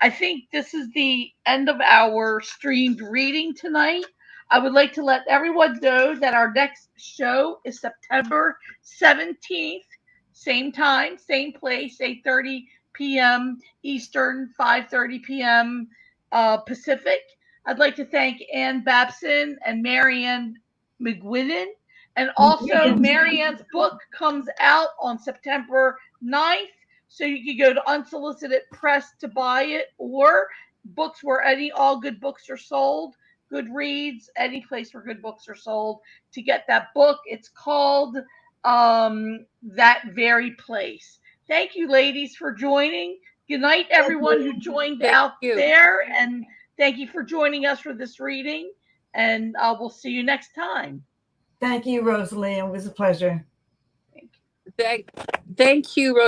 I think this is the end of our streamed reading tonight. I would like to let everyone know that our next show is September 17th, same time, same place, 8:30 p.m. Eastern, 5:30 p.m. Pacific. I'd like to thank Ann Babson and MaryAnn McGuigan. And also, MaryAnn's book comes out on September 9th. So you can go to Unsolicited Press to buy it, or books where all good books are sold, Goodreads, any place where good books are sold, to get that book. It's called That Very Place. Thank you, ladies, for joining. Good night, everyone who joined out there. And thank you for joining us for this reading. And we'll see you next time. Thank you, Rosalie. It was a pleasure. Thank you, Rosalie.